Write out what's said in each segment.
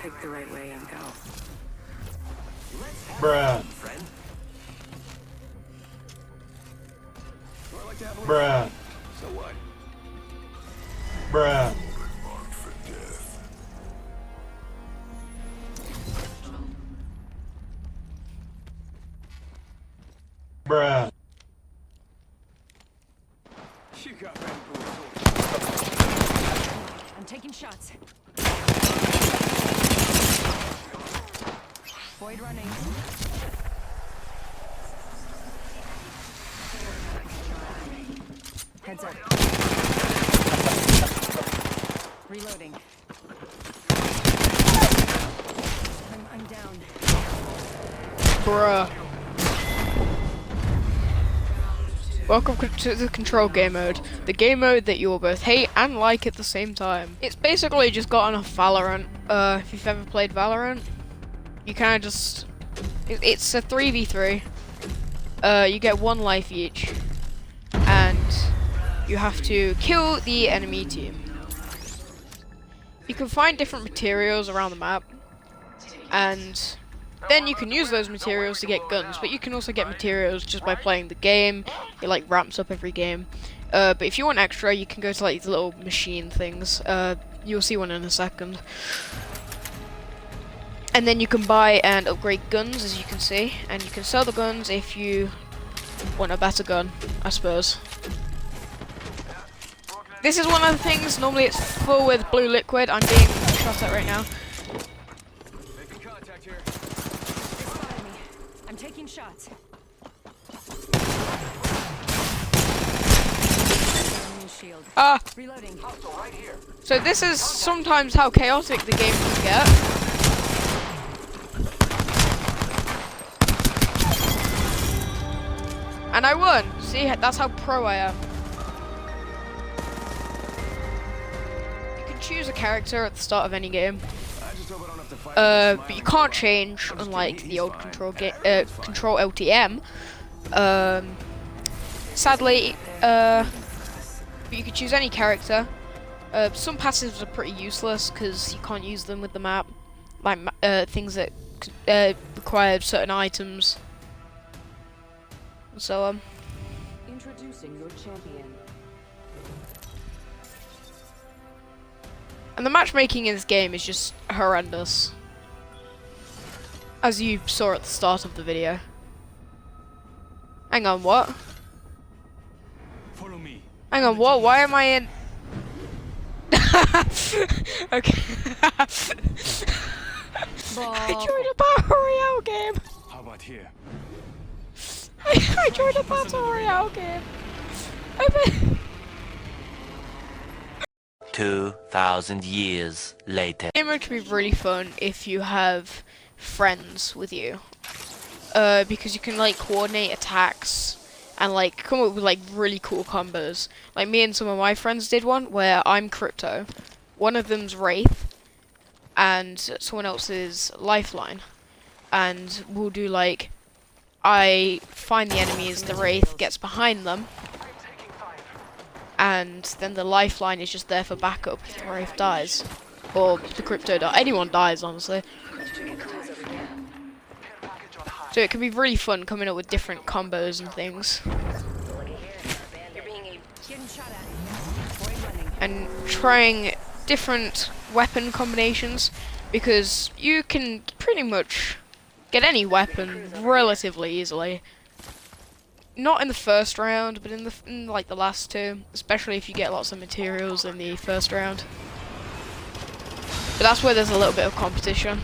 pick the right way and go. Bruh. Bruh. So what? Bruh. Bruh. She got ready for I'm taking shots. Void running. Heads up. Reloading. I'm down. Bruh. Welcome to the Control game mode. The game mode that you will both hate and like at the same time. It's basically just got enough Valorant. If you've ever played Valorant, you kind of just... It's a 3v3. You get 1 life each. And you have to kill the enemy team. You can find different materials around the map. And then you can use those materials to get guns, but you can also get materials just by playing the game. It like ramps up every game. But if you want extra, you can go to like the little machine things. You'll see one in a second. And then you can buy and upgrade guns, as you can see, and you can sell the guns if you want a better gun, I suppose. This is one of the things. Normally it's full with blue liquid. I'm being shot at right now. making contact here. They spotted me. I'm taking shots. New shield. Ah. Reloading. Right here. So this is sometimes how chaotic the game can get. And I won! See, that's how pro I am. You can choose a character at the start of any game. I just hope I don't have to fight But you can't change, unlike the old Control Control LTM. Sadly, but you can choose any character. Some passives are pretty useless because you can't use them with the map, like things that require certain items. So Introducing your champion. and the matchmaking in this game is just horrendous, as you saw at the start of the video. Hang on, what? Follow me. Hang on, what? Why am I in? Okay. I joined a battle royale game. How about here? I joined a battle royale game. 2,000 years later. Game mode can be really fun if you have friends with you, because you can like coordinate attacks and like come up with like really cool combos. Like me and some of my friends did one where I'm Crypto, one of them's Wraith, and someone else is Lifeline, and we'll do like, I find the enemies, the Wraith gets behind them, and then the Lifeline is just there for backup if the Wraith dies. Or the Crypto dies. Anyone dies, honestly. So it can be really fun coming up with different combos and things. Getting shot at. Void running. And trying different weapon combinations, because you can pretty much get any weapon relatively easily. Not in the first round, but in like the last two, especially if you get lots of materials in the first round. But that's where there's a little bit of competition.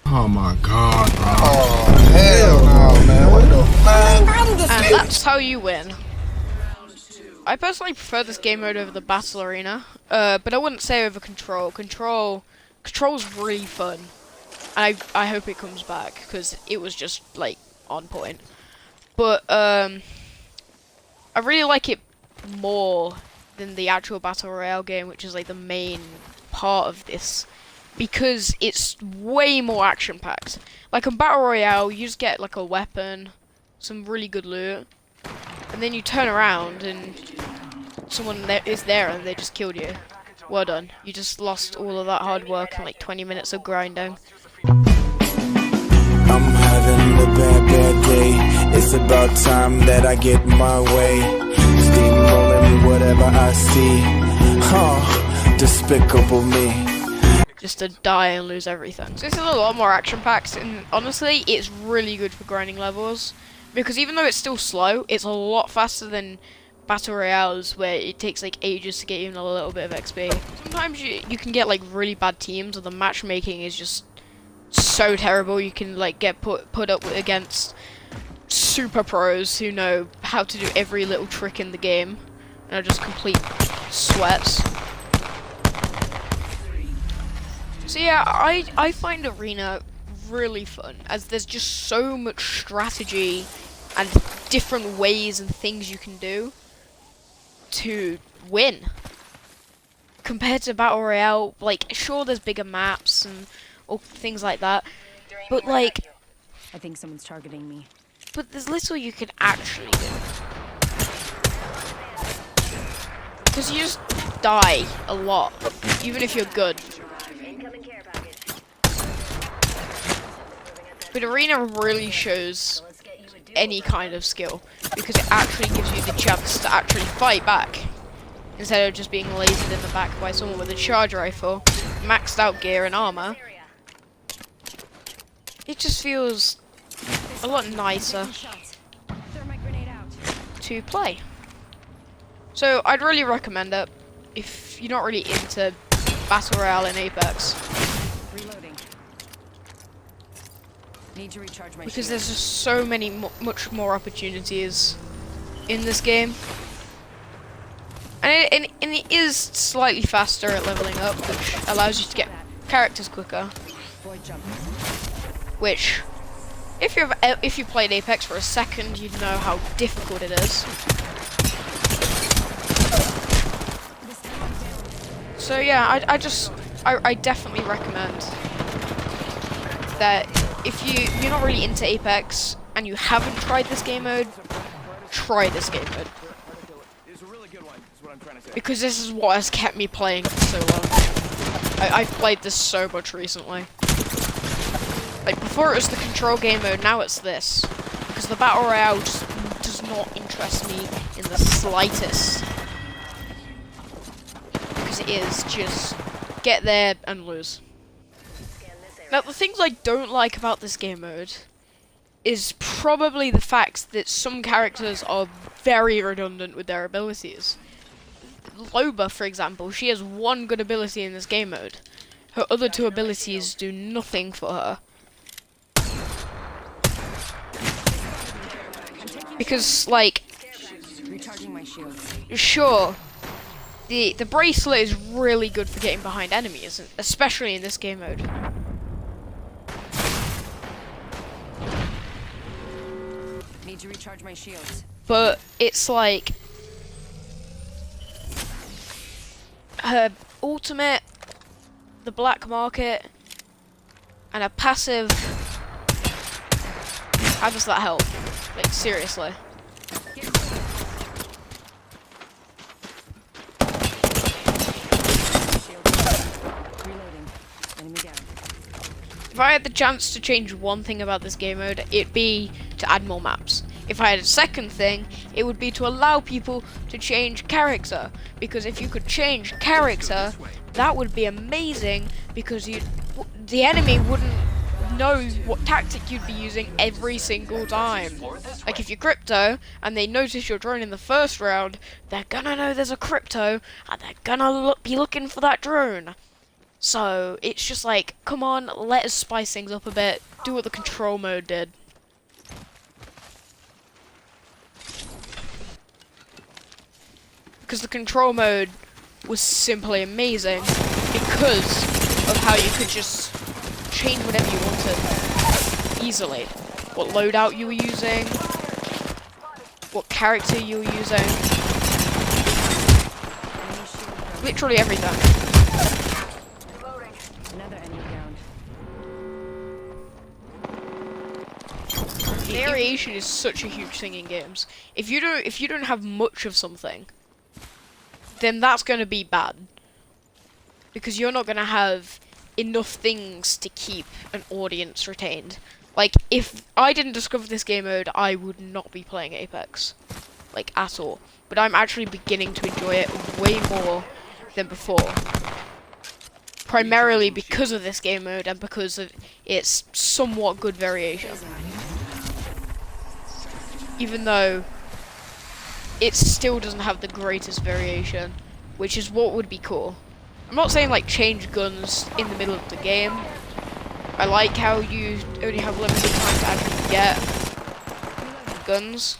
Oh my god, bro. Oh, hell no, man. What the fuck? And that's how you win. I personally prefer this game mode over the Battle Arena, but I wouldn't say over Control. Control's really fun. I hope it comes back, because it was just, like, on point. But, I really like it more than the actual Battle Royale game, which is, like, the main part of this, because it's way more action-packed. Like, in Battle Royale, you just get, like, a weapon, some really good loot, and then you turn around and someone is there and they just killed you. Well done. You just lost all of that hard work and like 20 minutes of grinding. I'm having a bad day. It's about time that I get my way. Steamrolling whatever I see. Oh, despicable me. Just to die and lose everything. So this is a lot more action packed, and honestly, it's really good for grinding levels. Because even though it's still slow, it's a lot faster than Battle Royales, where it takes like ages to get even a little bit of XP. Sometimes you can get like really bad teams, or the matchmaking is just so terrible. You can like get put up against super pros who know how to do every little trick in the game, and are just complete sweats. So yeah, I find Arena really fun, as there's just so much strategy and different ways and things you can do to win. Compared to Battle Royale, like, sure, there's bigger maps and all things like that, but like, I think someone's targeting me. but there's little you can actually do. Because you just die a lot, even if you're good. But Arena really shows any kind of skill, because it actually gives you the chance to actually fight back, instead of just being lasered in the back by someone with a charge rifle, maxed out gear and armor. It just feels a lot nicer Thermite grenade out. to play. So I'd really recommend it if you're not really into Battle Royale in Apex, Reloading. Need to recharge my because shield. there's just so many much more opportunities in this game, and it is slightly faster at leveling up, which allows you to get characters quicker. Void jump. Which, if you played Apex for a second, you'd know how difficult it is. So yeah, I definitely recommend that if you're not really into Apex and you haven't tried this game mode, try this game mode. It's a really good one, is what I'm trying to say. Because this is what has kept me playing for so long. I've played this so much recently. Like, before it was the control game mode, now it's this. Because the Battle Royale just does not interest me in the slightest. Because it is just get there and lose. Now, the things I don't like about this game mode is probably the fact that some characters are very redundant with their abilities. Loba, for example, she has one good ability in this game mode. Her other two abilities do nothing for her. Because, like, Recharging my shields. sure, the bracelet is really good for getting behind enemies, especially in this game mode. Need to recharge my shields. But it's like her ultimate, the black market, and a passive. How does that help? Like, seriously. Reloading. Enemy down. If I had the chance to change one thing about this game mode, it'd be to add more maps. If I had a second thing, it would be to allow people to change character. Because if you could change character, that would be amazing, because the enemy wouldn't know what tactic you'd be using every single time. Like, if you're Crypto, and they notice your drone in the first round, they're gonna know there's a Crypto, and they're gonna be looking for that drone. So, it's just like, come on, let us spice things up a bit, do what the control mode did. Because the control mode was simply amazing, because of how you could just change whatever you wanted easily. What loadout you were using, what character you were using, literally everything. Another enemy down. variation is such a huge thing in games. If you don't have much of something, then that's going to be bad, because you're not going to have enough things to keep an audience retained. Like, if I didn't discover this game mode, I would not be playing Apex, like, at all. But I'm actually beginning to enjoy it way more than before, primarily because of this game mode and because of its somewhat good variation. Even though it still doesn't have the greatest variation, which is what would be cool. I'm not saying like change guns in the middle of the game. I like how you only have limited time to actually get guns,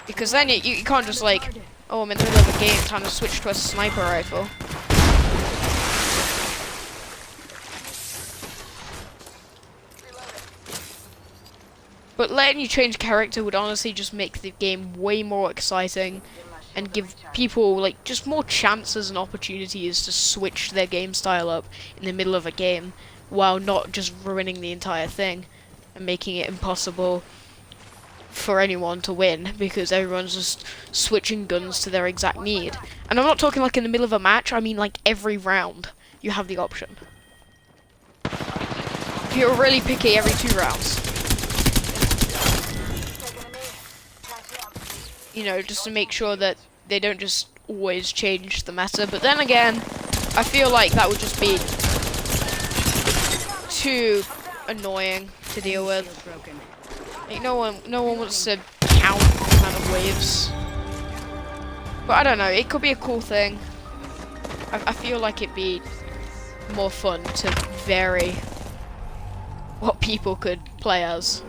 because then you can't just like, oh, I'm in the middle of a game, time to switch to a sniper rifle. But letting you change character would honestly just make the game way more exciting and give people like just more chances and opportunities to switch their game style up in the middle of a game, while not just ruining the entire thing and making it impossible for anyone to win, because everyone's just switching guns to their exact need. And I'm not talking like in the middle of a match, I mean like every round you have the option. If you're really picky, every 2 rounds. You know, just to make sure that they don't just always change the meta. But then again, I feel like that would just be too annoying to deal with. Broken. Like, no one wants to count the amount of waves. But I don't know, it could be a cool thing. I feel like it'd be more fun to vary what people could play as.